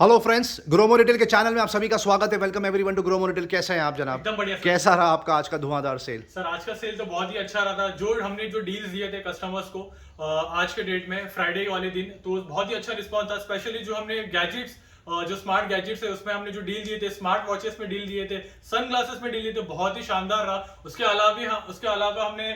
Hello friends, Gromo retail के channel में आप सभी का स्वागत है। Welcome everyone to Gromo retail. कैसे हैं आप जनाब? एकदम बढ़िया सर। कैसा रहा आपका आज का धुआंधार सेल? सर आज का सेल तो बहुत ही अच्छा रहा था। हमने जो डील्स दिए थे कस्टमर्स को आज के डेट में फ्राइडे वाले दिन, तो बहुत ही अच्छा रिस्पॉन्स था। स्पेशली जो हमने गैजेट्स, जो स्मार्ट गैजेट्स है उसमें हमने जो डील दिए थे, स्मार्ट वॉचेस में डील दिए थे, सन ग्लासेस में डील दिए थे, बहुत ही शानदार रहा। उसके अलावा हमने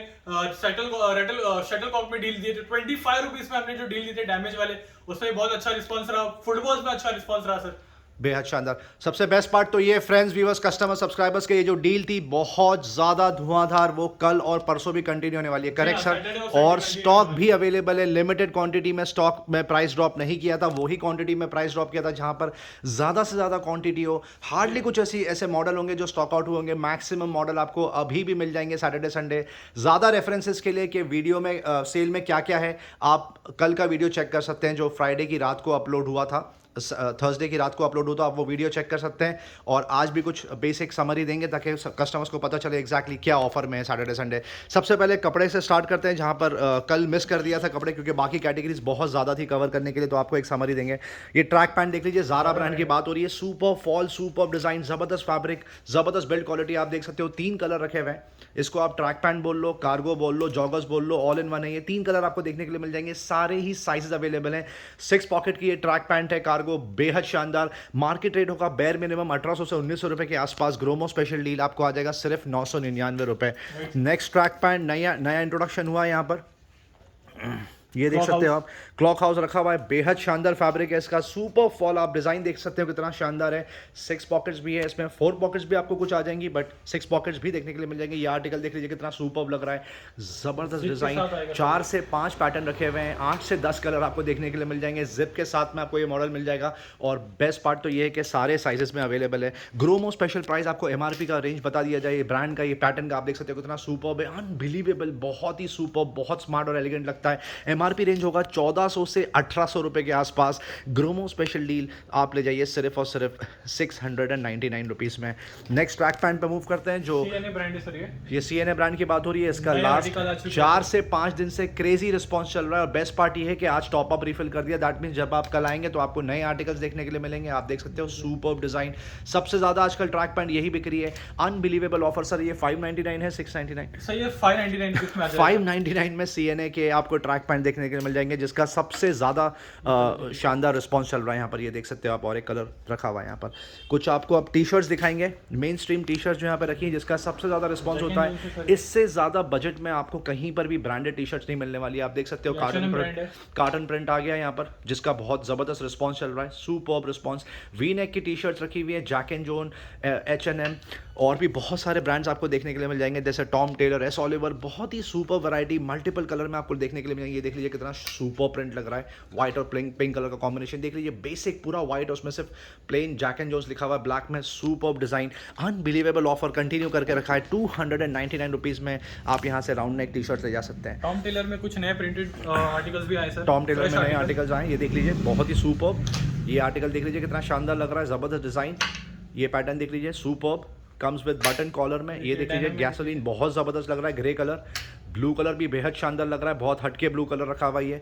शटल कॉक में डील दिए थे। 25 रुपीज में हमने जो डील दिए थे डैमेज वाले, उसमें भी बहुत अच्छा रिस्पॉन्स रहा। फुटबॉल्स में अच्छा रिस्पॉन्स रहा सर। बेहद शानदार। सबसे बेस्ट पार्ट तो ये फ्रेंड्स, व्यूअर्स, कस्टमर, सब्सक्राइबर्स के ये जो डील थी बहुत ज़्यादा धुआंधार, वो कल और परसों भी कंटिन्यू होने वाली है। Correct sir? सैटरडे और और संडे स्टॉक कंटिन्यू भी अवेलेबल है। लिमिटेड क्वांटिटी में स्टॉक में प्राइस ड्रॉप नहीं किया था, वही क्वांटिटी में प्राइस ड्रॉप किया था जहां पर ज़्यादा से ज़्यादा क्वांटिटी हो। हार्डली कुछ ऐसे मॉडल होंगे जो स्टॉक आउट होंगे। मैक्सिमम मॉडल आपको अभी भी मिल जाएंगे सैटरडे संडे। ज़्यादा रेफरेंसेस के लिए कि वीडियो में सेल में क्या क्या है, आप कल का वीडियो चेक कर सकते हैं जो फ्राइडे की रात को अपलोड हुआ था, थर्सडे की रात को अपलोड होता, आप वो वीडियो चेक कर सकते हैं। और आज भी कुछ बेसिक समरी देंगे ताकि कस्टमर्स को पता चले एग्जैक्टली क्या ऑफर में है सैटरडे संडे। सबसे पहले कपड़े से स्टार्ट करते हैं, जहां पर कल मिस कर दिया था कपड़े, क्योंकि बाकी कैटेगरीज बहुत ज़्यादा थी कवर करने के लिए, तो आपको एक समरी देंगे। ये ट्रैक पैंट देख लीजिए, ज़ारा ब्रांड की बात हो रही है। सुपर फॉल, सुपर डिज़ाइन, ज़बरदस्त फैब्रिक, ज़बरदस्त बिल्ड क्वालिटी। आप देख सकते हो 3 कलर रखे हुए हैं। इसको आप ट्रैक पैंट बोल लो, कार्गो बोल लो, जॉगर्स बोल लो, ऑल इन वन है। ये 3 कलर आपको देखने के लिए मिल जाएंगे। सारे ही साइजेस अवेलेबल हैं। 6 पॉकेट की ये ट्रैक पैंट है, कार्गो, बेहद शानदार। मार्केट रेट होगा बेयर मिनिमम 1800 से 1900 रुपए के आसपास। ग्रोमो स्पेशल डील आपको आ जाएगा सिर्फ 999 रुपए। नेक्स्ट ट्रैक पैंट नया नया इंट्रोडक्शन हुआ है यहाँ पर। ये देख सकते हो आप, क्लॉक हाउस रखा हुआ है। बेहद शानदार फैब्रिक है इसका। सुपर फॉल, आप डिजाइन देख सकते हो कितना शानदार है। 6 पॉकेट्स भी है इसमें, 4 पॉकेट्स भी आपको कुछ आ जाएंगी, बट 6 पॉकेट्स भी देखने के लिए मिल जाएंगे। ये आर्टिकल देख लीजिए कितना सुपर लग रहा है, जबरदस्त डिजाइन। 4 से 5 पैटर्न रखे हुए हैं, 8 से 10 कलर आपको देखने के लिए मिल जाएंगे। जिप के साथ में आपको ये मॉडल मिल जाएगा। और बेस्ट पार्ट तो ये है कि सारे साइजेस में अवेलेबल है। ग्रोमो स्पेशल प्राइस आपको एमआरपी का रेंज बता दिया जाए। ब्रांड का ये पैटर्न का आप देख सकते हो कितना सुपर है, अनबिलीवेबल, बहुत ही सुपर, बहुत स्मार्ट और एलिगेंट लगता है। एमआरपी रेंज होगा 1400 से 1800 रुपए के आसपास। ग्रोमो स्पेशल डील आप ले जाइए सिर्फ और सिर्फ 699 रुपीस में। नेक्स्ट ट्रैक पैंट पे मूव करते हैं, जो सीएनए ब्रांड है सर। ये सीएनए ब्रांड की बात हो रही है। इसका नया लास्ट article आ चुका है। 4 से 5 दिन से क्रेजी रिस्पांस चल रहा है। और बेस्ट पार्ट ये है कि आज टॉप अप रिफिल कर दिया। दैट मीन जब आप कल आएंगे तो आपको नए आर्टिकल्स देखने के लिए मिलेंगे। आप देख सकते हो सुपर्ब डिजाइन। सबसे ज्यादा आजकल ट्रैक पैंट यही बिक रही है। Unbelievable offer sir. ये 599 है, 699, सर ये 599 रुपीज में आ जाएगा। 599 में सीएनए के आपको ट्रैक पैंट देखने के लिए मिल जाएंगे, जिसका सबसे ज़्यादा शानदार रिस्पांस चल रहा है यहाँ पर। ये देख सकते हो आप, और एक कलर रखा हुआ है यहाँ पर। कुछ आपको अब टी शर्ट्स दिखाएंगे, मेन स्ट्रीम टी शर्ट्स जो यहाँ पर रखी है, जिसका सबसे ज़्यादा रिस्पांस होता है। इससे ज़्यादा बजट में आपको कहीं पर भी ब्रांडेड टी शर्ट्स नहीं मिलने वाली। आप देख सकते हो कार्टन प्रिंट आ गया यहाँ पर, जिसका बहुत ज़बरदस्त रिस्पांस चल रहा है। Superb response. वी नेक की टी शर्ट्स रखी हुई है, जैक एंड जोन, H&M, और भी बहुत सारे ब्रांड्स आपको देखने के लिए मिल जाएंगे, जैसे टॉम टेलर, एस ओलिवर। बहुत ही सुपर वैरायटी, मल्टीपल कलर में आपको देखने के लिए मिलेंगे। ये देख लीजिए कितना सुपर प्रिंट लग रहा है। व्हाइट और पिंक कलर का कॉम्बिनेशन देख लीजिए। बेसिक पूरा व्हाइट, उसमें सिर्फ प्लेन जैक एंड जोन्स लिखा हुआ है ब्लैक में। Super design, unbelievable offer continue करके रखा है। 299 रुपीज में आप यहाँ से राउंड नेक टी शर्ट ले जा सकते हैं। टॉम टेलर में कुछ नए प्रिंटेड आर्टिकल्स भी आए सर। टॉम टेलर में नए आर्टिकल्स आए, ये देख लीजिए, बहुत ही सुपर्ब। ये आर्टिकल देख लीजिए कितना शानदार लग रहा है, जबरदस्त डिजाइन। ये पैटर्न देख लीजिए, superb, comes with button collar में। ये देख लीजिए, गैसोलीन, बहुत ज़बरदस्त लग रहा है। ग्रे कलर, ब्लू कलर भी बेहद शानदार लग रहा है, बहुत हटके ब्लू कलर रखा हुआ है।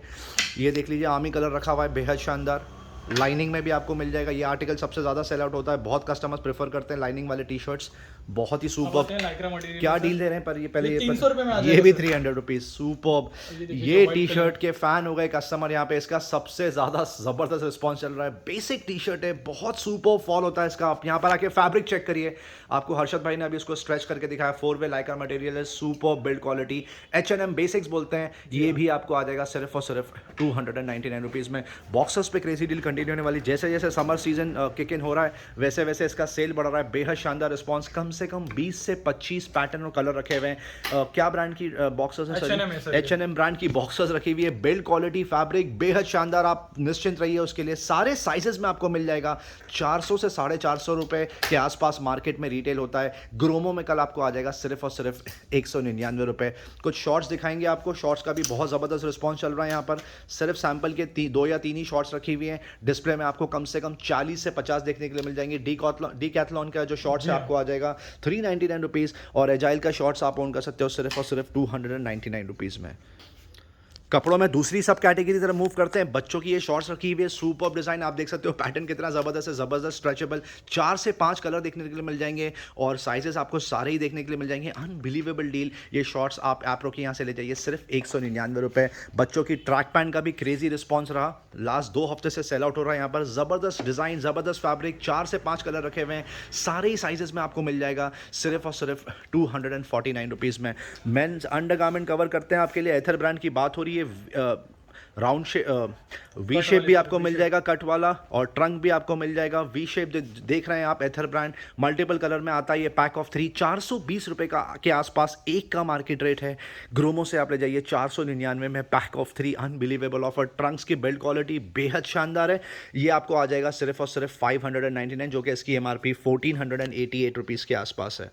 ये देख लीजिए, आर्मी कलर रखा हुआ है, बेहद शानदार। लाइनिंग में भी आपको मिल जाएगा। ये आर्टिकल सबसे ज़्यादा सेल आउट होता है, बहुत कस्टमर्स प्रेफर करते हैं लाइनिंग वाले टी शर्ट्स। बहुत ही सुपर्ब। क्या डील दे रहे हैं पर ये पहले 300 रुपए में आ ये जाएगा भी सर। 300 रुपीज। सुपर्ब। देखिए, ये जो टी white शर्ट के फैन हो गए कस्टमर यहाँ पे। इसका सबसे ज़्यादा ज़बरदस्त रिस्पॉन्स चल रहा है। बेसिक टी शर्ट है, बहुत सुपर फॉल होता है इसका। आप यहाँ पर आके फैब्रिक चेक करिए। आपको हर्षद भाई ने अभी इसको स्ट्रेच करके दिखाया। 4 वे लाइक्रा मटेरियल है, super build quality. H&M basics बोलते हैं। ये भी आपको आ जाएगा सिर्फ और सिर्फ 299 रुपीज़ में। बॉक्सर्स पे क्रेजी डील कंटिन्यू होने वाली। जैसे जैसे समर सीजन किक इन हो रहा है, वैसे वैसे इसका सेल बढ़ रहा है। बेहद शानदार रिस्पॉन्स। कम से कम 20 से 25 पैटर्न और कलर रखे हुए हैं। क्या ब्रांड की बॉक्सर्स है सर? H&M ब्रांड की बॉक्सर्स रखी हुई है। बिल्ड क्वालिटी, फैब्रिक बेहद शानदार। आप निश्चिंत रहिए उसके लिए। सारे साइजेस में आपको मिल जाएगा। 400 से 450 रुपए के आसपास मार्केट में रिटेल होता है। ग्रोमो में कल आपको आ जाएगा सिर्फ और सिर्फ 199 रुपए। कुछ शॉर्ट्स दिखाएंगे आपको। शॉर्ट्स का भी बहुत ज़बरदस्त रिस्पॉन्स चल रहा है यहाँ पर। सिर्फ सैंपल के 2 या 3 ही शॉर्ट्स रखी हुई हैं। डिस्प्ले में आपको कम से कम 40 से 50 देखने के लिए मिल जाएंगे। डीकैथलॉन का जो शॉर्ट्स है आपको आ जाएगा 399 रुपीज़। और एजाइल का शॉर्ट्स आप ओन कर सकते हो सिर्फ और सिर्फ 299 रुपीज़ में। कपड़ों में दूसरी सब कैटेगरी की तरफ मूव करते हैं। बच्चों की ये शॉर्ट्स रखी हुई है, सुपर डिजाइन, आप देख सकते हो पैटर्न कितना जबरदस्त है, जबरदस्त स्ट्रेचेबल, 4 से 5 कलर देखने के लिए मिल जाएंगे और साइजेस आपको सारे ही देखने के लिए मिल जाएंगे। Unbelievable deal. ये शॉर्ट्स आप एप्रो के यहाँ से ले जाइए सिर्फ 199 रुपये। बच्चों की ट्रैक पैंट का भी क्रेजी रिस्पॉन्स रहा, लास्ट 2 हफ्ते से सेल आउट हो रहा है यहाँ पर। जबरदस्त डिजाइन, जबरदस्त फैब्रिक, 4 से 5 कलर रखे हुए हैं, सारे ही साइजेस में आपको मिल जाएगा सिर्फ और सिर्फ 249 रुपीज़ में। मेंस अंडरगारमेंट कवर करते हैं आपके लिए, एथर ब्रांड की बात हो रही है। राउंड वी शेप भी आपको मिल जाएगा कट वाला, और ट्रंक भी आपको मिल जाएगा वी शेप। देख रहे हैं आप, एथर ब्रांड मल्टीपल कलर में आता है। ये पैक ऑफ 3 420 रुपये का के आसपास एक का मार्केट रेट है। ग्रोमो से आप ले जाइए 499 में pack of 3। Unbelievable offer. Trunks की बिल्ड क्वालिटी बेहद शानदार है। ये आपको आ जाएगा सिर्फ और सिर्फ 599, जो कि इसकी MRP 1488 रुपीज़ के आसपास है।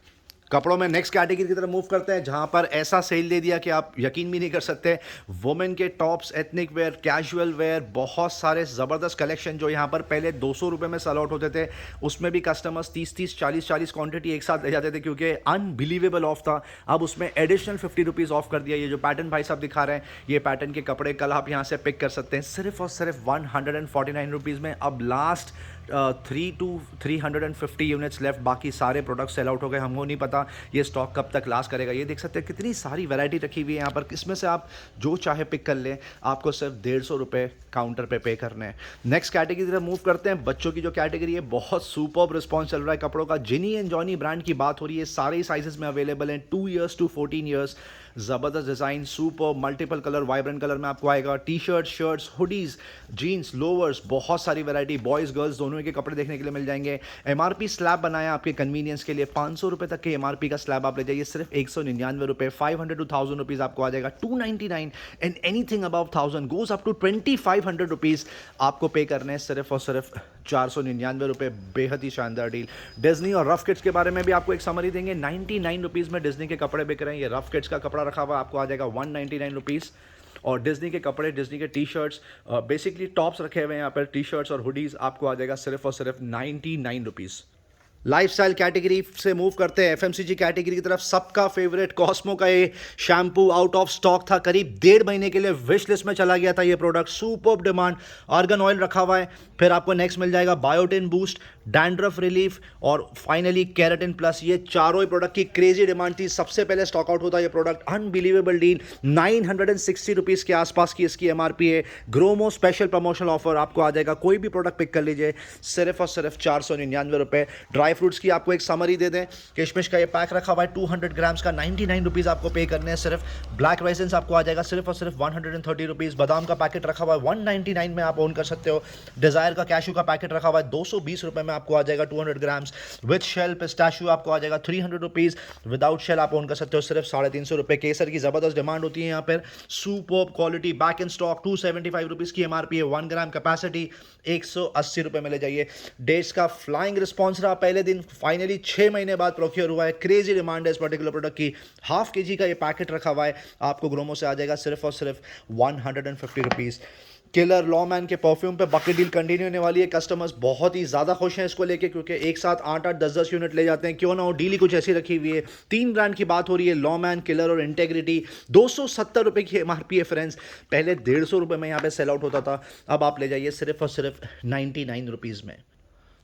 कपड़ों में नेक्स्ट कैटेगरी की तरफ मूव करते हैं, जहां पर ऐसा सेल दे दिया कि आप यकीन भी नहीं कर सकते। वुमेन के tops, ethnic wear, casual wear, बहुत सारे ज़बरदस्त कलेक्शन जो यहां पर पहले 200 रुपये में सेल आउट होते थे, उसमें भी कस्टमर्स 30 40 क्वांटिटी एक साथ ले जाते थे क्योंकि अनबिलीवेबल ऑफ था। अब उसमें एडिशनल 50 रुपीज़ ऑफ कर दिया। ये जो पैटर्न भाई साहब दिखा रहे हैं, ये पैटर्न के कपड़े कल आप यहाँ से पिक कर सकते हैं सिर्फ और सिर्फ 149 रुपीज़ में। अब लास्ट 3 to 350 यूनिट्स लेफ्ट, बाकी सारे प्रोडक्ट सेल आउट हो गए। हमको नहीं पता ये स्टॉक कब तक लास्ट करेगा। ये देख सकते हैं कितनी सारी वैरायटी रखी हुई है यहाँ पर, इसमें से आप जो चाहे पिक कर लें। आपको सिर्फ 150 रुपये काउंटर पे करने हैं। नेक्स्ट कैटेगरी की तरफ मूव करते हैं। बच्चों की जो कैटेगरी है, बहुत सुपर्ब रिस्पॉन्स चल रहा है कपड़ों का। जिनी एंड जॉनी ब्रांड की बात हो रही है, सारे ही साइजेस में अवेलेबल हैं, 2 years to 14 years। ज़बरदस्त design, super multiple colour, vibrant colour में आपको आएगा। T shirt, shirts, hoodies, jeans, lowers, बहुत सारी वैरायटी, बॉयज़ गर्ल्स दोनों के कपड़े देखने के लिए मिल जाएंगे। MRP स्लैब बनाया आपके कन्वीनियंस के लिए, 500 रुपये तक के MRP का स्लैब आप ले जाइए सिर्फ 199 रुपये। 500 to 1000 रुपीज़ आपको आ जाएगा 299, and anything above 1000 goes up to 2500 rupees आपको पे करने हैं सिर्फ और सिर्फ 499 रुपये। बेहद ही शानदार डील। डिज्नी और रफ किड्स के बारे में भी आपको एक समरी देंगे। 99 रुपीज़ में डिज्नी के कपड़े बिक रहे हैं। ये रफ किड्स का कपड़ा रखा हुआ आपको आ जाएगा 199 रुपीज़। और डिज्नी के कपड़े, डिज्नी के टी शर्ट्स, बेसिकली टॉप्स रखे हुए हैं यहाँ पर, टी शर्ट्स और हुडीज़ आपको आ जाएगा सिर्फ और सिर्फ 99 रुपीज़। लाइफस्टाइल कैटेगरी से मूव करते हैं FMCG कैटेगरी की तरफ। सबका फेवरेट कॉस्मो का ये शैम्पू आउट ऑफ स्टॉक था, करीब 1.5 महीने के लिए विश लिस्ट में चला गया था ये product. Superb demand. Argan oil रखा हुआ है, फिर आपको नेक्स्ट मिल जाएगा बायोटिन बूस्ट, डैंड्रफ रिलीफ और फाइनली केराटिन प्लस। ये चारों ही प्रोडक्ट की क्रेजी डिमांड थी। सबसे पहले स्टॉक आउट होता है ये प्रोडक्ट। अनबिलीवेबल डील, 960 रुपीज़ के आसपास की इसकी MRP है। ग्रोमो स्पेशल प्रमोशनल ऑफर आपको आ जाएगा, कोई भी प्रोडक्ट पिक कर लीजिए सिर्फ और सिर्फ 499 रुपये। ड्राई फ्रूट्स की आपको एक समरी दे दें, किशमिश का ये पैक रखा हुआ है 200 ग्राम्स का, 99 रुपीज़ आपको पे करने हैं सिर्फ। ब्लैक राइसेंस आपको आ जाएगा सिर्फ और सिर्फ 130 रुपीज़। बादाम का पैकेट रखा हुआ है 199 में आप ओन कर सकते हो। डिज़ायर का कैशू का पैकेट रखा हुआ है 220 रुपये में आपको आ जाएगा 200 ग्राम्स। विद शेल पिस्ताशियो आपको आ जाएगा 300 रुपीज़। विदाउट शेल आप ओन कर सकते हो सिर्फ 350 रुपये। केसर की ज़बरदस्त डिमांड होती है यहाँ पर, superb quality, back in stock, 275 rupees की MRP है। 1 ग्राम कैपेसिटी 180 रुपये में ले जाइए। डेट्स का फ्लाइंग रिस्पॉन्स रहा पहले दिन, फाइनली 6 महीने बाद प्रोक्योर हुआ है। क्रेजी डिमांड है इस पर्टिकुलर प्रोडक्ट की। ½ kg का ये पैकेट रखा हुआ है, आपको ग्रोमो से आ जाएगा सिर्फ और सिर्फ 150 रुपीज़। किलर लॉमैन के परफ्यूम पे बकेट डील कंटिन्यू होने वाली है। कस्टमर्स बहुत ही ज़्यादा खुश हैं इसको लेके, क्योंकि एक साथ 8-8 10-10 यूनिट ले जाते हैं। क्यों ना हो, डील ही कुछ ऐसी रखी हुई है। 3 ब्रांड की बात हो रही है, लॉमैन, किलर और इंटेग्रिटी। 270 रुपये की MRP है फ्रेंड्स। पहले 150 रुपये में यहाँ पे सेल आउट होता था, अब आप ले जाइए सिर्फ और सिर्फ 99 रुपीज़ में।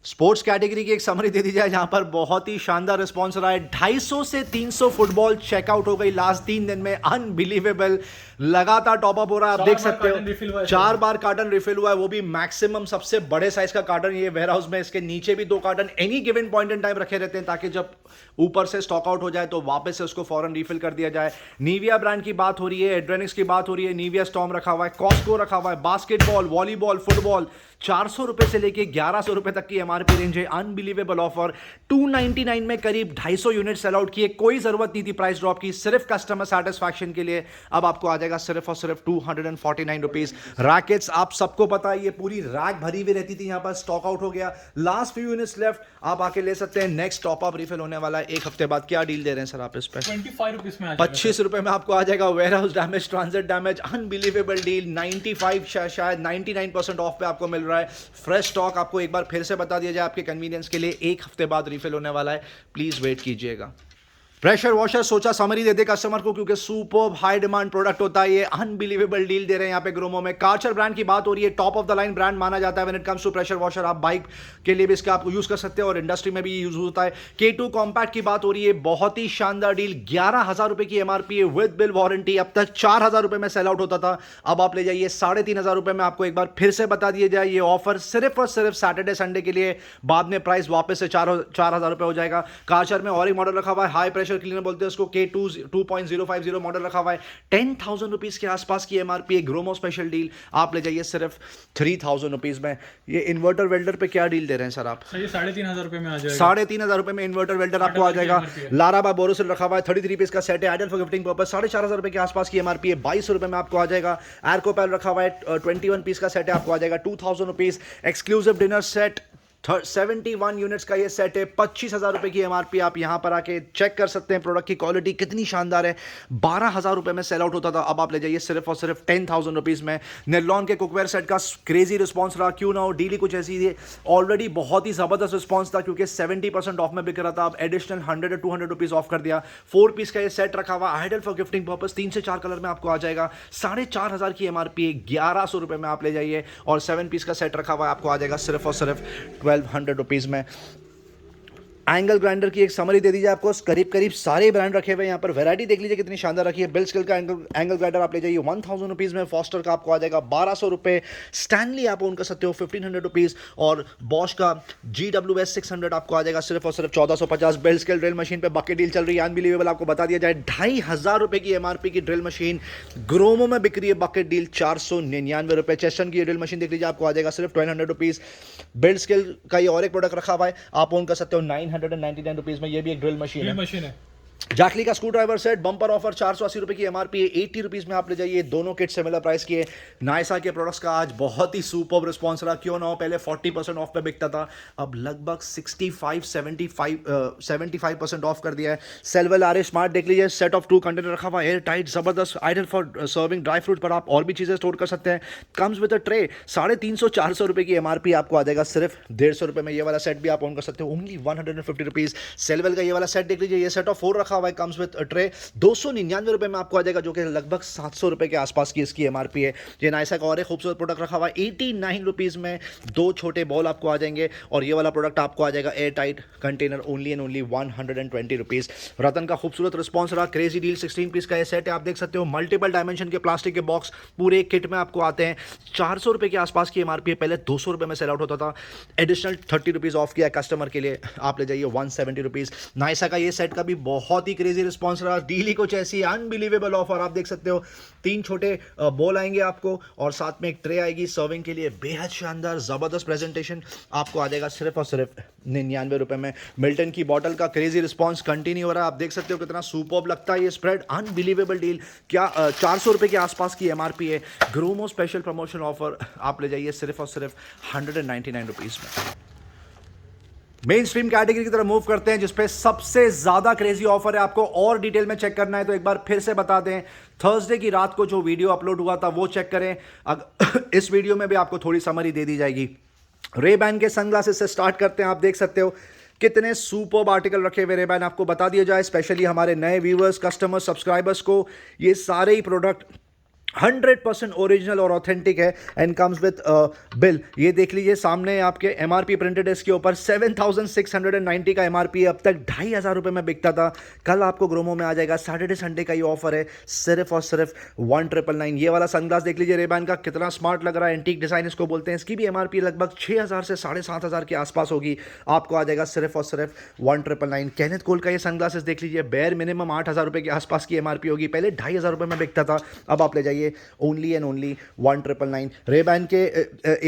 स्पोर्ट्स कैटेगरी की एक समरी दे दी जाए, जहां पर बहुत ही शानदार रिस्पॉन्स रहा है। 250 से 300 फुटबॉल चेकआउट हो गई लास्ट 3 दिन में। अनबिलीवेबल, लगातार टॉप अप हो रहा है। आप देख सकते हो 4 बार कार्टन रिफिल हुआ है, वो भी मैक्सिमम सबसे बड़े साइज का कार्टन ये वेयर हाउस में। इसके नीचे भी 2 carton any given point in time रखे रहते हैं, ताकि जब ऊपर से स्टॉक आउट हो जाए तो वापस से उसको फौरन रिफिल कर दिया जाए। निविया ब्रांड की बात हो रही है, एड्रेनिक्स की बात हो रही है, निविया स्टॉर्म रखा हुआ है, कॉस्को रखा हुआ है, बास्केटबॉल, वॉलीबॉल, फुटबॉल। 400 रुपए से लेके 1100 रुपए तक की MRP रेंज है। Unbelievable offer. 299 में करीब 250 यूनिट सेल आउट किए। कोई जरूरत नहीं थी प्राइस ड्रॉप की, सिर्फ कस्टमर सेटिस्फैक्शन के लिए। अब आपको आ जाएगा सिर्फ और सिर्फ 249 रुपीज। रैकेट्स आप सबको पता है, ये पूरी रैक भरी हुई रहती थी, यहाँ पर स्टॉक आउट हो गया। लास्ट फ्यू यूनिट्स लेफ्ट, आप आके ले सकते हैं। नेक्स्ट टॉप अप रिफिल होने वाला है 1 हफ्ते बाद। क्या डील दे रहे हैं सर आप इस पर? 25 रुपीज में 25 रुपए में आपको आ जाएगा। Warehouse damage, transit damage, unbelievable deal. 95 शायद 99% ऑफ पे आपको मिल रहा है। फ्रेश स्टॉक आपको एक बार फिर से बता दिया जाए आपके कन्वीनियंस के लिए, 1 हफ्ते बाद रिफिल होने वाला है, प्लीज वेट कीजिएगा। प्रेशर वॉशर सोचा समरी दे दे कस्टमर को, क्योंकि सुपर हाई डिमांड प्रोडक्ट होता है ये, अनबिलीवेबल डील दे रहे हैं यहाँ पे ग्रोमो में। कार्चर ब्रांड की बात हो रही है, top of the line brand माना जाता है when it comes to pressure washer. आप बाइक के लिए भी इसका आप यूज कर सकते हैं और इंडस्ट्री में भी यूज होता है। K2 कॉम्पैक्ट की बात हो रही है, बहुत ही शानदार डील, 11,000 रुपए की एमआरपी है विद बिल वारंटी। अब तक 4,000 रुपए में सेल आउट होता था, अब आप ले जाइए 3,500 रुपए में। आपको एक बार फिर से बता दिया जाए, ये ऑफर सिर्फ और सिर्फ सैटरडे संडे के लिए, बाद में प्राइस वापस से 4,000 रुपए हो जाएगा। कार्चर में और एक मॉडल रखा हुआ है, हाई प्रेशर क्लीनर बोलते हैं उसको, K2 2.050 मॉडल रखा हुआ है, 10,000 रुपीज के आसपास की एमआरपी है। ग्रोमो स्पेशल डील, आप ले जाइए सिर्फ 3,000 रुपीज में। ये इन्वर्टर वेल्डर पे क्या डील दे रहे हैं सर आप? सही 3,500 रुपए में आ जाएगा। 3,500 रुपए में इन्वर्टर वेल्डर आपको आ जाएगा। लारा बाय बोरोसिल रखा हुआ है, 33 पीस का सेट है, आइडियल फॉर गिफ्टिंग पर्पस। 4,500 रुपए के आसपास की एमआरपी है, 2,200 रुपए में आपको आ जाएगा। एरकोपेल रखा हुआ है, 21 पीस का सेट है, आपको आ जाएगा 2,000 rupees. Exclusive dinner set 71 units का ये सेट है, 25,000 रुपए की एमआरपी। आप यहां पर आके चेक कर सकते हैं प्रोडक्ट की क्वालिटी कितनी शानदार है। 12,000 रुपए में सेल आउट होता था, अब आप ले जाइए सिर्फ और सिर्फ 10,000 रुपीज में। निर्लॉन के कुकवेयर सेट का क्रेजी रिस्पॉन्स रहा, क्यों ना हो, डील ही कुछ ऐसी थी। ऑलरेडी बहुत ही जबरदस्त रिस्पॉन्स था, क्योंकि 70% ऑफ में बिक रहा था, अब एडिशनल 100 या 200 रुपीज ऑफ कर दिया। 4 पीस का ये सेट रखा हुआ, आइडियल फॉर गिफ्टिंग पर्पस, 3 से 4 कलर में आपको आ जाएगा। 4,500 की एमआरपी है, 1,100 रुपए में आप ले जाइए। और 7 पीस का सेट रखा हुआ है, आपको आ जाएगा सिर्फ और सिर्फ 1,200 रुपीज में। एंगल ग्राइंडर की एक समरी दे दीजिए आपको, करीब करीब सारे ब्रांड रखे हुए हैं यहाँ पर। वैरायटी देख लीजिए कितनी शानदार रखी है। बिल स्किल का एंगल ग्राइंडर आप ले जाइए 1,000 रुपीज में। फॉस्टर का आपको आ जाएगा 1,200 रुपए। स्टैनली आप ओन कर सकते हो 1,500 रुपीज। और बॉश का GWS 600 आपको आ जाएगा सिर्फ और सिर्फ 1,450। बिल स्किल ड्रिल मशीन पे बकेट डील चल रही है, अनबिलीवेबल। आपको बता दिया जाए 2,500 रुपए की एमआरपी की ड्रिल मशीन ग्रोमो में बिक रही है, बकेट डील 499 रुपए। चेस्टन की ड्रिल मशीन देख लीजिए, आपको आ जाएगा सिर्फ 1,200 रुपीज। बिल्ड स्किल का ये और एक प्रोडक्ट रखा हुआ है, आप ओन कर सकते हो 999 रुपीज में। ये भी एक ड्रिल मशीन है। जैकली का screw driver set, bumper offer, 480 रुपए की एमआरपी है, 80 रुपीज में आप ले जाइए। दोनों किट सिमिलर प्राइस की है। नायसा के प्रोडक्ट्स का आज बहुत ही सुपर्ब रिस्पॉन्स रहा, क्यों ना हो। पहले 40% ऑफ पे बिकता था, अब लगभग 65-75% ऑफ कर दिया है। सेलवेल आर स्मार्ट देख लीजिए, सेट ऑफ 2 कंटेनर रखा हुआ, एयर टाइट, जबरदस्त, ideal for serving dry fruit, पर आप और भी चीजें स्टोर कर सकते हैं। कम्स विद अ ट्रे, 350-400 रुपए की एमआरपी आपको आ जाएगा सिर्फ 150 रुपए में। ये वाला सेट भी आप ऑन कर सकते हो, ओनली 150 रुपीज। सेलवेल का ये वाला सेट देख लीजिए, ये सेट ऑफ 4 रखा हुआ है, कम्स विद ट्रे, 299 रुपए में आपको आ जाएगा, जो कि लगभग 700 रुपए के आसपास की इसकी एमआरपी है। ये नाइसा का और एक खूबसूरत प्रोडक्ट रखा हुआ है, 89 रुपीज में 2 छोटे बॉल आपको आ जाएंगे। और ये वाला प्रोडक्ट आपको आ जाएगा airtight container, only and only 120 rupees. Ratan का खूबसूरत रिस्पॉन्स रहा, क्रेजी डील, 16 पीस का ये सेट है, आप देख सकते हो। मल्टीपल डायमेंशन के प्लास्टिक के बॉक्स पूरे एक किट में आपको आते हैं। 400 रुपए के आसपास की एमआरपी है, पहले 200 रुपए में सेल आउट होता था, एडिशनल 30 रुपीज ऑफ किया कस्टमर के लिए, आप ले जाइए 170 रुपीज। नाइसा का ये सेट का भी बहुत ही क्रेजी रिस्पॉन्स रहा, डील ही कुछ ऐसी, अनबिलीवेबल ऑफर। आप देख सकते हो 3 छोटे बॉल आएंगे आपको और साथ में एक ट्रे आएगी सर्विंग के लिए, बेहद शानदार जबरदस्त प्रेजेंटेशन, आपको आ जाएगा सिर्फ और सिर्फ 99 रुपए में। मिल्टन की बॉटल का क्रेजी रिस्पॉन्स कंटिन्यू हो रहा है, आप देख सकते हो कितना सुपर्ब लगता है ये स्प्रेड, अनबिलीवेबल डील। क्या 400 रुपए के आसपास की एमआरपी है। ग्रोमो स्पेशल प्रमोशन ऑफर, आप ले जाइए सिर्फ और सिर्फ 199 रुपीज में। मेन स्ट्रीम कैटेगरी की तरफ मूव करते हैं, जिसपे सबसे ज्यादा क्रेजी ऑफर है। आपको और डिटेल में चेक करना है तो एक बार फिर से बता दें, थर्सडे की रात को जो वीडियो अपलोड हुआ था वो चेक करें। इस वीडियो में भी आपको थोड़ी समरी दे दी जाएगी। रेबैन के सनग्लासेस से स्टार्ट करते हैं। आप देख सकते हो कितने सुपर्ब आर्टिकल रखे हुए रेबैन, आपको बता दिया जाए स्पेशली हमारे नए व्यूवर्स, कस्टमर्स, सब्सक्राइबर्स को, ये सारे ही प्रोडक्ट 100% ओरिजिनल और ऑथेंटिक है एंड कम्स विद बिल। ये देख लीजिए सामने आपके एमआरपी प्रिंटेड है इसके ऊपर, 7,690 का एमआरपी है, अब तक 2,500 रुपए में बिकता था। कल आपको ग्रोमो में आ जाएगा, सैटरडे संडे का ये ऑफर है, सिर्फ और सिर्फ 1,999। ये वाला सनग्लास देख लीजिए रेबैन का, कितना स्मार्ट लग रहा है, एंटीक डिजाइन इसको बोलते हैं। इसकी भी एमआरपी लगभग 6,000 से 7,500 के आसपास होगी, आपको आ जाएगा सिर्फ और सिर्फ 1,999। केनेथ कोल का ये सनग्लासेस देख लीजिए, बेयर मिनिमम 8,000 रुपए के आसपास की एमआरपी होगी, पहले 2,500 रुपए में बिकता था, अब आप ले जाइए ओनली एंड ओनली 1,999। रेबैन के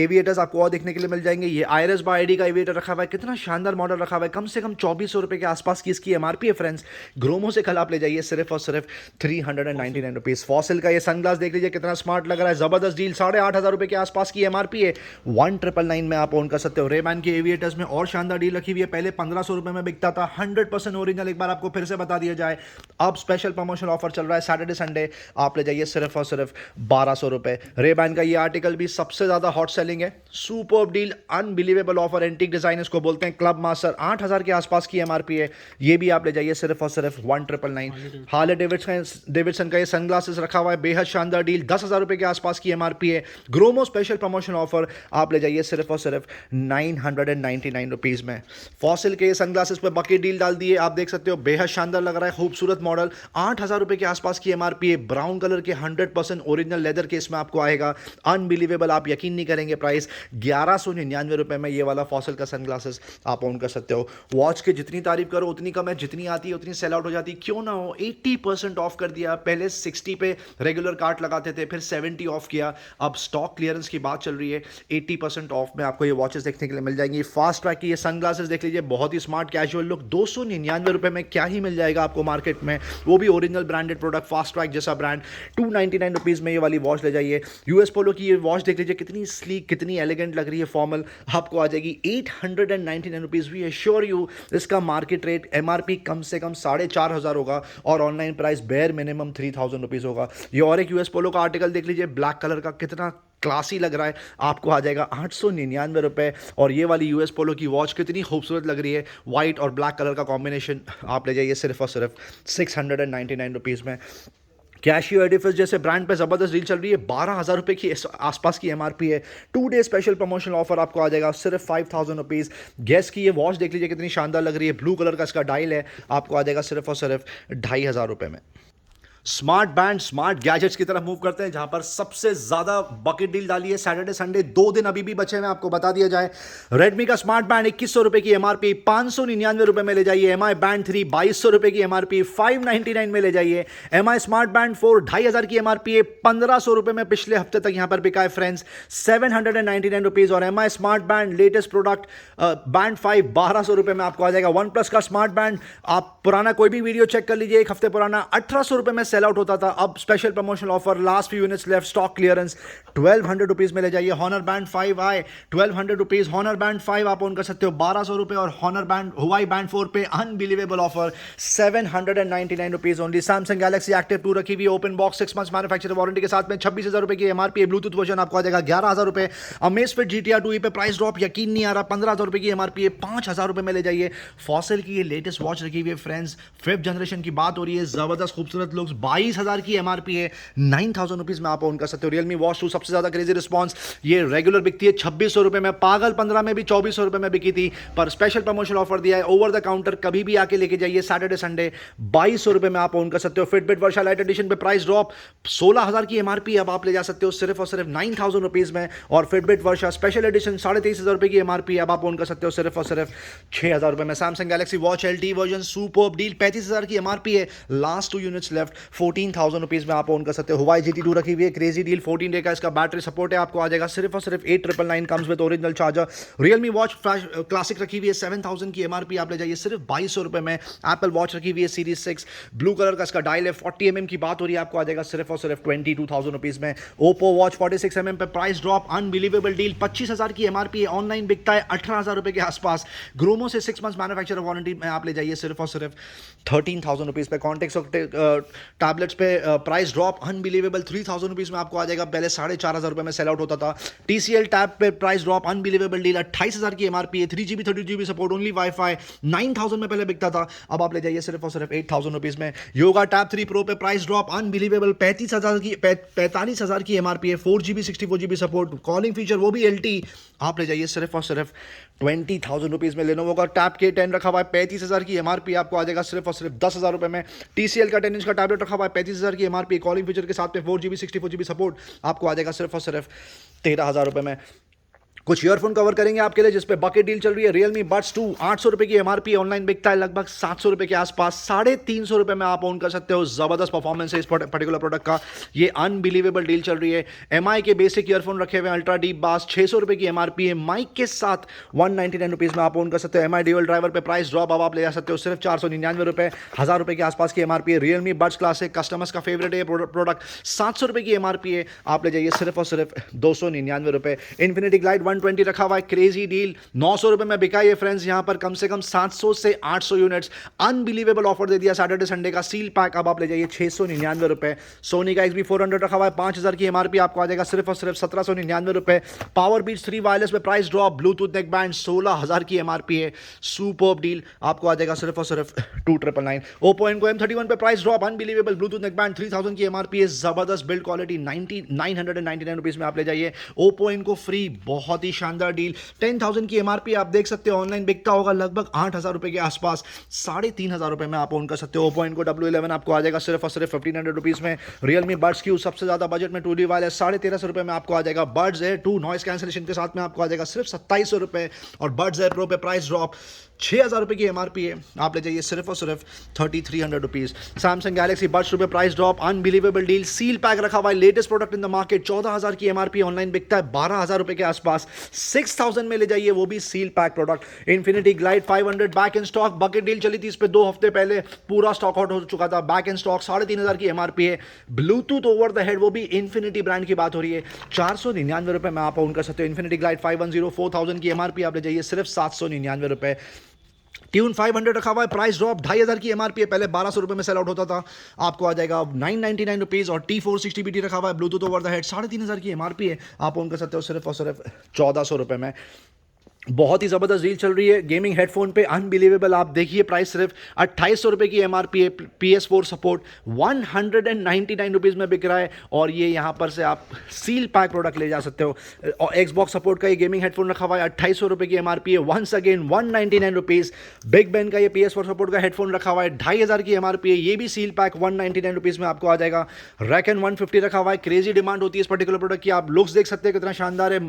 एविएटर्स आपको और देखने के लिए मिल जाएंगे। ये आयरस बाय आईडी का एविएटर रखा हुआ है, कितना शानदार मॉडल रखा हुआ है, कम से कम 2,400 रुपए के आसपास की इसकी एमआरपी है फ्रेंड्स। ग्रोमो से कल आप ले जाइए सिर्फ और सिर्फ 399 रुपीज। फॉसिल का ये सनग्लास देख लीजिए कितना स्मार्ट लग रहा है, जबरदस्त डील, 8,500 रुपए के आसपास की एमआरपी है, 1,999 में आप ओन कर सकते हो। रेबैन के एविएटर्स में और शानदार डील रखी हुई है, पहले 1,500 रुपए में बिकता था, 100% ओरिजिनल। एक बार आपको फिर से बता दिया जाए, अब स्पेशल प्रमोशन ऑफर चल रहा है सैटरडे संडे, आप ले जाइए सिर्फ और सिर्फ सिर्फ 1200 रुपये। रेबैन का ये आर्टिकल भी सबसे ज़्यादा हॉट सेलिंग है। Superb deal, unbelievable offer, antique design इसको बोलते हैं। क्लब मास्टर 8000 के आसपास की एमआरपी है, ये भी आप ले जाइए सिर्फ और सिर्फ 1999। हार्ले डेविडसन का ये सनग्लासेस रखा हुआ है, बेहद शानदार डील, 10,000 रुपये के आसपास की एमआरपी है। ग्रोमो स्पेशल प्रमोशन ऑफर, आप ले जाइए सिर्फ और सिर्फ 999 रुपीज़ में। फॉसिल के ये सनग्लासेस पे बकेट डील डाल दिए, आप देख सकते हो, बेहद शानदार लग रहा है, खूबसूरत मॉडल, 8000 रुपये के आसपास की एमआरपी है। ब्राउन कलर के 100% ओरिजिनल लेदर के इसमें आपको आएगा। अनबिलीवेबल, आप यकीन नहीं करेंगे, प्राइस 1199 रुपये में ये वाला फॉसिल का सनग्लासेस आप ओन कर सकते हो। वॉच की जितनी तारीफ करो उतनी कम है, जितनी आती है उतनी सेल आउट हो जाती है। क्यों ना हो, 80% ऑफ कर दिया। पहले 60 पे रेगुलर कार्ट लगाते थे, फिर 70 ऑफ किया, अब स्टॉक क्लियरेंस की बात चल रही है। 80% ऑफ में आपको ये वॉचेस देखने के लिए मिल जाएंगी। फास्ट ट्रैक की ये सनग्लासेस देख लीजिए, बहुत ही स्मार्ट कैजुअल लुक, 299 रुपये में क्या ही मिल जाएगा आपको मार्केट में, वो भी original branded product, fast track जैसा ब्रांड। 299 रुपीज़ में ये वाली वॉच ले जाइए। यूएस पोलो की ये वॉच देख लीजिए, कितनी स्लीक, कितनी एलिगेंट लग रही है, फॉर्मल, आपको आ जाएगी 899 रुपीज़। वी एश्योर यू इसका मार्केट रेट एमआरपी कम से कम 4500 होगा और online price bare minimum 3000 rupees होगा। ये और एक यूएस पोलो का आर्टिकल देख लीजिए, ब्लैक कलर का, कितना क्लासी लग रहा है, आपको आ जाएगा 899 रुपये। और ये वाली यूएस पोलो की वॉच कितनी खूबसूरत लग रही है, वाइट और ब्लैक कलर का कॉम्बिनेशन, आप ले जाइए सिर्फ और सिर्फ 699 रुपीज़ में। कैशियो एडिफिस जैसे ब्रांड पे ज़बरदस्त डील चल रही है, 12,000 रुपये की आसपास की एमआरपी है। 2 डे स्पेशल प्रमोशनल ऑफर आपको आ जाएगा सिर्फ 5000 रुपीज़। गैस की ये वॉच देख लीजिए, कितनी शानदार लग रही है, ब्लू कलर का इसका डायल है, आपको आ जाएगा सिर्फ और सिर्फ 2500 रुपये में। स्मार्ट बैंड, स्मार्ट गैजेट्स की तरफ मूव करते हैं, जहां पर सबसे ज्यादा बकेट डील डाली है। सैटरडे संडे 2 दिन अभी भी बचे हैं, आपको बता दिया जाए। रेडमी का स्मार्ट बैंड 2100 रुपए की एमआरपी, 599 रुपए में ले जाइए। एमआई बैंड 3 2200 रुपए की एमआरपी, 599 में ले जाइए। एमआई स्मार्ट बैंड 4 2500 की एमआरपी है, 1500 रुपए में पिछले हफ्ते तक यहां पर बिका है फ्रेंड्स, 799 रुपीज। और MI smart band latest product band 5 1200 रुपए में आपको आ जाएगा। वन प्लस का स्मार्ट बैंड, आप पुराना कोई भी वीडियो चेक कर लीजिए, 1 हफ्ते पुराना, 1800 रुपए में सेल आउट होता था, अब special promotional offer, last few units left, stock clearance, 1200 rupees में ले जाइए। Honor band 5i 1200 rupees, Honor band 5 आप ओन कर सकते हो 1200 रुपए। और हॉनर बैंड हुआई बैंड 4 पे unbelievable offer 799 rupees only. Samsung Galaxy active 2 रखी हुई है, open box, 6 months manufacture warranty के साथ में, 26,000 रुपए की एमआरपी है। ब्लूटूथ वर्जन आपको आ जाएगा 11,000 रुपए। अमेज़फिट GTR 2e पे प्राइस ड्रॉप यकीन नहीं आ रहा, 15,000 रुपए की एमआरपी है, 5,000 रुपए में ले जाइए। फॉसिल की ये लेटेस्ट वॉच रखी हुई है फ्रेंड्स, 5th जनरेशन की बात हो रही है, जबरदस्त खूबसूरत लुक्स, 22,000 की एमआरपी है, 9,000 रुपीज में आप ओन कर सकते हो। रियलमी वॉच 2 सबसे ज्यादा क्रेजी रिस्पॉन्स, ये रेगुलर बिकती है 2600 रुपए में, पागल 15 में भी 2400 रुपए में बिकी थी, पर स्पेशल प्रमोशन ऑफर दिया है। ओवर द काउंटर कभी भी आके लेके जाइए, सैटरडे संडे 2200 रुपए में आप ओन कर सकते हो। फिटबिट वर्षा लाइट एडिशन पे प्राइस ड्रॉप, 16,000 की एमआरपी अब आप ले जा सकते हो सिर्फ और सिर्फ 9,000 रुपीज में। और फिटबिट वर्षा स्पेशल एडिशन 23,500 रुपए की एमआरपी अब आप ओन कर सकते हो सिर्फ और सिर्फ 6,000 रुपए में। Samsung Galaxy watch LTE version superb deal, 35,000 की एमआरपी है, लास्ट 2 यूनिट्स लेफ्ट, 14,000 रुपीज में आप ओन कर सकते हो। हुआई GT2 रखी हुई है, क्रेजी डील, 14 डे का इसका बैटरी सपोर्ट है, आपको आ जाएगा सिर्फ और सिर्फ 8,999 comes with original charger. Realme watch classic रखी हुई है, 7,000 की एमआरपी, आप ले जाइए सिर्फ 2200 रुपए में। एप्पल वॉच रखी हुई है सीरीज 6, ब्लू कलर का इसका डायल है, 40 mm की बात हो रही है, आपको आ जाएगा सिर्फ और सिर्फ 22,000 रुपीज में। ओप्पो वॉच 46 mm पे प्राइस ड्रॉप, अनबिलीवेबल डील, 25,000 की एमआरपी है, ऑनलाइन बिकता है 18,000 रुपए के आसपास। ग्रोमो से 6 मंथ्स मैन्युफैक्चर वारंटी में आप ले जाइए सिर्फ और सिर्फ 13,000 रुपीज पे। कॉन्टेक्स टैबलेट्स पे प्राइस ड्रॉप, अनबिलीवेबल 3,000 रुपीज में आपको आ जाएगा, पहले 4,500 रुपए में सेल आउट होता था। TCL टैब पे प्राइस ड्रॉप, अनबिलीवेबल डील, 28,000 की एमआरपी है, 3GB 32GB support, only wifi, 9,000 में पहले बिकता था, अब आप ले जाइए सिर्फ और सिर्फ 8,000 रुपीज में। योगा टैब 3 प्रो पे प्राइस ड्रॉप, अनबिलीवेबल 45,000 की एमआरपी है, 4GB 64GB support, calling feature वो भी LTE, आप ले जाइए सिर्फ और सिर्फ 20,000 रुपीज में। लेनोवो का टैब K10 रखा हुआ है, 35,000 की एमआरपी, आपको आ जाएगा सिर्फ और सिर्फ 10,000 रुपए में। TCL का 10 इंच का टैबलेट रखा हुआ है, 35,000 की एमआरपी, कॉलिंग फीचर के साथ में 4GB 64GB सपोर्ट, आपको आ जाएगा सिर्फ और सिर्फ 13,000 रुपए में। कुछ ईयरफोन कवर करेंगे आपके लिए, जिसपे बकेट डील चल रही है। Realme Buds 2 800 रुपए की एमआरपी, ऑनलाइन बिकता है लगभग 700 रुपए के आसपास, 350 रुपए में आप ओन कर सकते हो। जबरदस्त परफॉर्मेंस है इस पर्टिकुलर प्रोडक्ट का, ये अनबिलीवेबल डील चल रही है। MI के बेसिक ईयरफोन रखे हुए अल्ट्रा डीप बास, 600 रुपए की एमआरपी है, माइक के साथ 199 रुपीज में आप ओन कर सकते हो। MI ड्यूअल ड्राइवर पे प्राइस ड्रॉप, अब आप ले जा सकते हो सिर्फ 499 रुपए, 1000 रुपए के आसपास की एमआरपी है। Realme Buds Classic कस्टमर्स का फेवरेट है प्रोडक्ट, 700 रुपए की एमआरपी है, आप ले जाइए सिर्फ और सिर्फ 299 रुपए। इन्फिनिटी ग्लाइड 1 120 रखा हुआ है, क्रेजी डील 900 रुपए में बिका ये फ्रेंड्स। यहाँ पर कम से कम 700 से 800 यूनिट्स, अनबिलीवेबल ऑफर दे दिया सैटरडे संडे का सील पैक। अब आप ले जाइए 699 रुपए। सोनी का XB400 रखा हुआ है, 5000 की एमआरपी, आपको आ जाएगा सिर्फ और सिर्फ 1799 रुपए। पावर बीच 3 वायरलेस में price drop, Bluetooth neck band 16000 की एमआरपी है, सुपर्ब डील, आपको आ जाएगा सिर्फ और सिर्फ 2999। ओप्पो एनको M31 पे price drop, unbelievable, Bluetooth neck band 3000 की एमआरपी है, जबरदस्त बिल्ड क्वालिटी, 999 रुपीज में आप ले जाइए। ओप्पो इनको फ्री, बहुत ही शानदार डील, 10,000 की एमआरपी, आप देख सकते हो ऑनलाइन बिकता होगा लगभग 8000 रुपए के आसपास, 3500 रुपए में आप ओन कर सकते हो। ओप्पो इनको W11 आपको आ जाएगा सिर्फ और सिर्फ 1500 रुपीज में। रियलमी बड्स क्यू सबसे ज्यादा बजट में 2D वाले 1350 रुपए में आपको आ जाएगा। बड्स एयर 2 नॉइस कैंसिलेशन के साथ में आपको आ जाएगा सिर्फ 2700 रुपए। और बड्स एयर प्रो पे प्राइस ड्रॉप, 6000 रुपए की एमआरपी है, आप ले जाइए सिर्फ और सिर्फ 3300 रुपीज। सैमसंग गैलेक्सी बड्स रुपए price drop, unbelievable deal, seal pack रखा हुआ है, latest product in the market, 14000 की एमआरपी, ऑनलाइन बिकता है 12000 रुपए के आसपास, 6000 में ले जाइए, वो भी seal pack product. Infinity glide 500 back in stock, bucket deal चली थी इस पे 2 हफ्ते पहले, पूरा स्टॉक आउट हो चुका था, बैक इन स्टॉक, 3500 की एमआरपी है। ब्लूटूथ ओवर द हेड, वो भी इन्फिनिटी ब्रांड की बात हो रही है, 499 रुपए में आप ओन कर सकते हो। इन्फिनिटी ग्लाइड 510 4000 की एमआरपी, आप ले जाइए सिर्फ 799 रुपए। ट्यून 500 रखा हुआ है, प्राइस ड्रॉप, 2500 की एमआरपी है, पहले 1200 रुपए में सेल आउट होता था, आपको आ जाएगा 999 रुपीज। और T460BT रखा हुआ है, ब्लूटूथ ओवर द हेड, 3500 की एमआरपी है, आप ओन कर सकते हो सिर्फ और सिर्फ 1400 रुपए में। बहुत ही ज़बरदस्त डील चल रही है गेमिंग हेडफोन पे, अनबिलीवेबल, आप देखिए प्राइस सिर्फ 2800 रुपए की एमआरपी है। PS4 सपोर्ट 199 रुपीज़ में बिक रहा है, और ये यहाँ पर से आप सील पैक प्रोडक्ट ले जा सकते हो। और Xbox सपोर्ट का ये गेमिंग हेडफोन रखा हुआ है, 2800 रुपए की एमआरपी है, वंस अगेन 199 रुपीज़। बिग बैन का ये PS4 सपोर्ट का हेडफोन रखा हुआ है, 2500 की एमआरपी है, ये भी सील पैक 199 रुपीज़ में आपको आ जाएगा। रैकन 150 रखा हुआ है, क्रेजी डिमांड होती है इस पर्टिकुलर प्रोडक्ट की, आप लुक्स देख सकते हैं कितना शानदार है,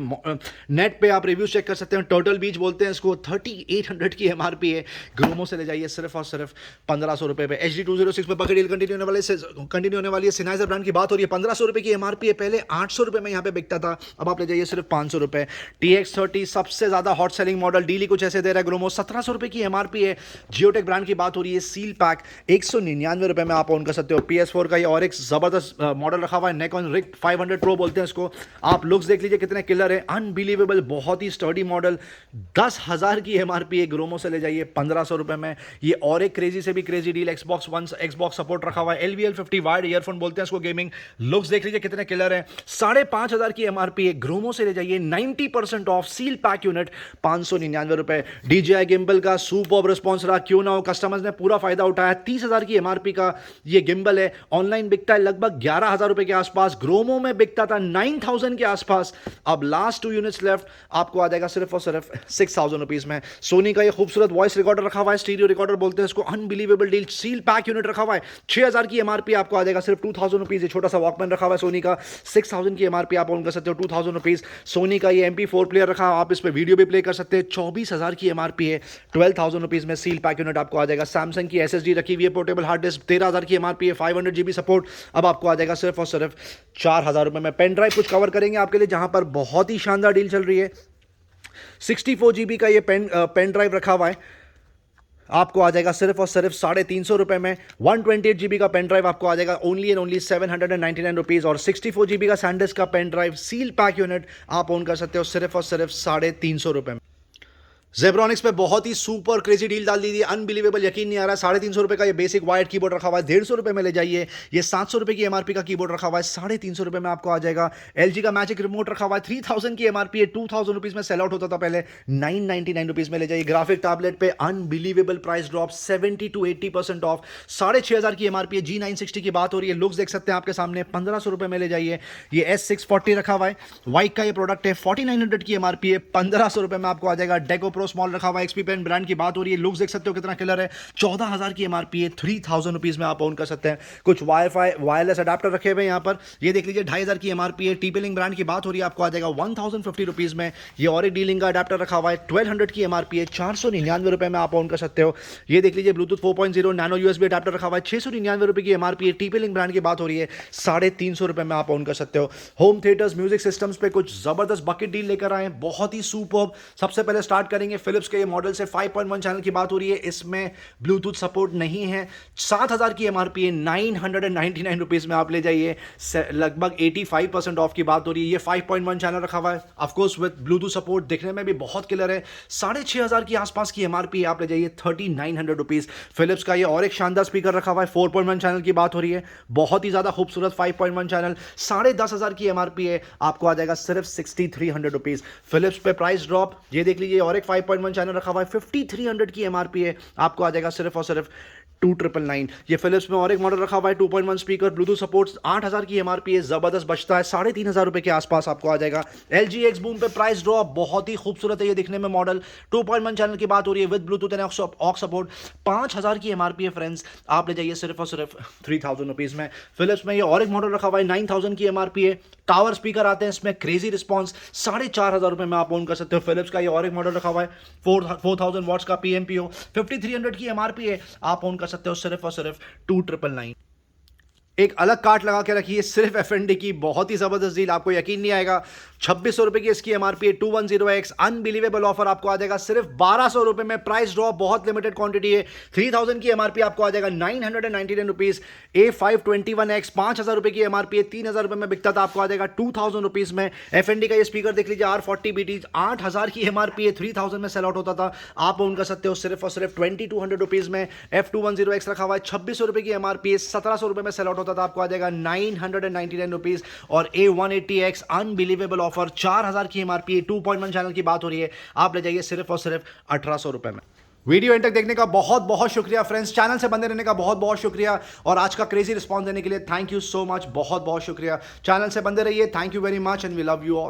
नेट पे आप रिव्यूज चेक कर सकते हैं, टर्टल बीच बोलते हैं इसको, 3800 की एमआरपी है, ग्रोमो से ले जाइए सिर्फ और सिर्फ 1500 रुपए पे। HD206 पे बकेट डील कंटिन्यू होने वाली है, सिनाइजर ब्रांड की बात हो रही है, 1500 रुपए की एमआरपी है, पहले 800 रुपए में यहाँ पे बिकता था, अब आप ले जाइए सिर्फ 500 रुपए। TX30 सबसे ज्यादा हॉट सेलिंग मॉडल, डीली कुछ ऐसे दे रहा है ग्रोमो, 1700 रुपए की एमआरपी है, जियोटेक ब्रांड की बात हो रही है, सील पैक 199 रुपए में आप ओन कर सकते हो। PS4 का ये और एक जबरदस्त मॉडल रखा हुआ है, Nikon Rick 500 Pro बोलते हैं इसको, आप लुक्स देख लीजिए कितने किलर है, अनबिलीवेबल, बहुत ही स्टर्डी मॉडल, 10,000 की एमआरपी है, ग्रोमो से ले जाइए 1500 रुपए में। ये और एक क्रेजी से भी क्रेजी डील, Xbox सपोर्ट रखा हुआ है, LVL50 वायर्ड ईयरफोन बोलते हैं इसको, गेमिंग, लुक्स देख लीजिए कितने किलर है, 5500 की एमआरपी है, ग्रोमो से ले जाइए 90% ऑफ, सील पैक यूनिट 599 रुपए। DJI गिम्बल का सुपर्ब रिस्पॉन्स रहा, क्यों ना हो, कस्टमर्स ने पूरा फायदा उठाया, 30,000 की एमआरपी का ये गिम्बल है, ऑनलाइन बिकता है लगभग 11,000 रुपए के आसपास, ग्रोमो में बिकता था 9,000 के आसपास, अब लास्ट 2 यूनिट्स लेफ्ट, आपको आ जाएगा सिर्फ और सिर्फ 6,000 रुपीज में। सोनी का ये खूबसूरत वॉइस रिकॉर्डर रखा हुआ है, स्टीरियो रिकॉर्डर बोलते हैं इसको, unbelievable deal, seal pack unit रखा हुआ है, 6000 की एमआरपी, आपको आ जाएगा सिर्फ 2000 रुपीज। ये छोटा सा वॉकमैन रखा हुआ है सोनी का, 6000 की एमआरपी, आप ओन कर सकते हो 2000 रुपीज। सोनी का ये MP4 प्लेयर रखा, आप इस पे वीडियो भी प्ले कर सकते हैं, 24,000 की एमआरपी है, 12,000 रुपीज में सील पैक यूनिट आपको आ जाएगा। सैमसंग की SSD रखी हुई है, पोर्टेबल हार्ड डिस्क, 13,000 की एमआरपी है, 500 GB सपोर्ट, अब आपको आ जाएगा सिर्फ और सिर्फ 4000 रुपए में। पेन ड्राइव कुछ कवर करेंगे आपके लिए, जहां पर बहुत ही शानदार डील चल रही है, 64 GB का ये पेन ड्राइव रखा हुआ है, आपको आ जाएगा सिर्फ और सिर्फ 350 रुपए में। 128 GB का पेन ड्राइव आपको आ जाएगा ओनली एंड ओनली 799 रुपीज, और 64 GB का सैंडिस्क का pen drive seal pack unit आप ओन कर सकते हो सिर्फ और सिर्फ 350 रुपए में। जेब्रॉनिक्स पे बहुत ही सुपर क्रेजी डील डाल दी थी, अनबिलीवेबल, यकीन नहीं आ रहा है, 350 रुपए का ये बेसिक वायर्ड कीबोर्ड रखा हुआ है, 150 रुपए में ले जाइए। ये 700 रुपए की एमआरपी का कीबोर्ड रखा हुआ है, 350 रुपए में आपको आ जाएगा। LG का मैजिक रिमोट रखा हुआ है, 3000 की एमआरपी है, 2000 रुपीज में सेल आउट होता था पहले, 999 रुपीज में ले जाइए। ग्राफिक टैबलेट पे unbelievable price drop, 70 to 80% of, 6500 की एमआरपी है। G960 की बात हो रही है, लुक्स देख सकते हैं आपके सामने, 1500 रुपए में ले जाइए। ये S640 रखा हुआ है, वाइक का ये प्रोडक्ट है, 4900 की एमआरपी है, 1500 रुपए में आपको आ जाएगा। डेको प्रो स्मॉल रखा हुआ है, पेन ब्रांड की बात हो रही है, लुक्स देख सकते हो कितना किलर है, 14,000 की एमआरपी है, 3000 रुपीज में आप ओन कर सकते हैं। कुछ वाईफाई वायरलेस अडेप्टर रखे हुए हैं यहाँ पर, ये देख लीजिए 2500 की एमआरपी है। टीपेलिंग ब्रांड की बात हो रही है, आपको आ जाएगा 1050 रुपीज में। ये और एक डीलिंग का अडेप्टर रखा हुआ है, 1200 की एमआरपी है, 499 रुपए में आप ओन कर सकते हो। ये देख लीजिए ब्लूटूथ 4.0 नैनो USB अडेप्टर रखा हुआ है, 699 रुपए की एमआरपी है। टीपेलिंग ब्रांड की बात हो रही है, 350 रुपए में आप ओन कर सकते हो। होम थिएटर्स म्यूजिक सिस्टम्स पे कुछ जबरदस्त बकेट डील लेकर आए हैं, बहुत ही सुपर्ब। सबसे पहले स्टार्ट करेंगे देंगे फिलिप्स के ये मॉडल से 5.1 चैनल की बात हो रही है, इसमें ब्लूटूथ सपोर्ट नहीं है। 7,000 की एमआरपी है, 999 रुपीज़ में आप ले जाइए, लगभग 85% ऑफ की बात हो रही है। ये 5.1 चैनल रखा हुआ है, ऑफकोर्स विद ब्लूटूथ सपोर्ट, दिखने में भी बहुत क्लियर है। 6,500 की आसपास की एमआरपी आप ले जाइए, 3,900 रुपीज़। फिलिप्स का ये और एक शानदार स्पीकर रखा हुआ है, 4.1 चैनल की बात हो रही है, बहुत ही ज़्यादा खूबसूरत 5.1 चैनल, 10,500 की एमआरपी है, आपको आ जाएगा सिर्फ 6,300 रुपीज़। फिलिप्स पे प्राइस ड्रॉप, ये देख लीजिए, और एक 5.1 चैनल रखा हुआ है, 5,300 की एमआरपी है, आपको आ जाएगा सिर्फ और सिर्फ 2,999। ये फिलिप्स में और एक मॉडल रखा हुआ है, 2.1 स्पीकर, ब्लूटूथ सपोर्ट, 8,000 की एमआरपी है, जबरदस्त बचता है, 3,500 रुपए के आसपास आपको आ जाएगा। LG X Boom पे प्राइस ड्रॉप, बहुत ही खूबसूरत है ये दिखने में मॉडल, 2.1 चैनल की बात हो रही है with Bluetooth and aux support, 5,000 की एमआरपी है फ्रेंड्स, आप ले जाइए सिर्फ और सिर्फ 3,000 रुपीज़ में। फिलिप्स में ये और एक मॉडल रखा हुआ है, 9,000 की एमआरपी है, टावर स्पीकर आते हैं इसमें, क्रेजी रिस्पॉन्स, 4,500 रुपए में आप ओन कर सकते हो। फिलिप्स का ये और एक मॉडल रखा हुआ है, 4,000 वॉट्स का PMPO, 5,300 की एमआरपी है, आप ओन कर सकते हो सिर्फ और सिर्फ 2,999। एक अलग कार्ट लगा के रखिए सिर्फ FND की, बहुत ही जबरदस्त डील, आपको यकीन नहीं आएगा, 2,600 रुपए की इसकी एमआरपी है, 210X, अनबिलीवेबल ऑफर, आपको आ जाएगा सिर्फ 1,200 रुपए में, प्राइस ड्रॉप, बहुत लिमिटेड क्वांटिटी है, 3,000 की एमआरपी आपको आ जाएगा 999 रुपीज। A521X, 5,000 रुपए की एमआरपी है, 3,000 रुपए में बिकता था, आपको आ जाएगा 2,000 रुपीज में। FND का ये स्पीकर देख लीजिए, R40BT, 8,000 की एमआरपी है, 3,000 में सेल आउट होता था, आप ओन कर सकते हो सिर्फ और सिर्फ 2,200 रुपीज में। F210X रखा हुआ है, 2,600 रुपए की एमआरपी है, 1,700 रुपए में सेल आउट होता था, आपको आ जाएगा 999 रुपीज। और A180X, अनबिलीवेबल ऑफर, 4,000 की एमआरपी है, 2.1 चैनल की बात हो रही है, आप ले जाइए सिर्फ और सिर्फ 1,800 रुपए में। वीडियो एंड तक देखने का बहुत बहुत शुक्रिया फ्रेंड्स, चैनल से बने रहने का बहुत बहुत शुक्रिया, और आज का क्रेजी रिस्पॉन्स देने के लिए थैंक यू सो मच, बहुत बहुत शुक्रिया। चैनल से बंदे रहिए, thank you very much and we love you all.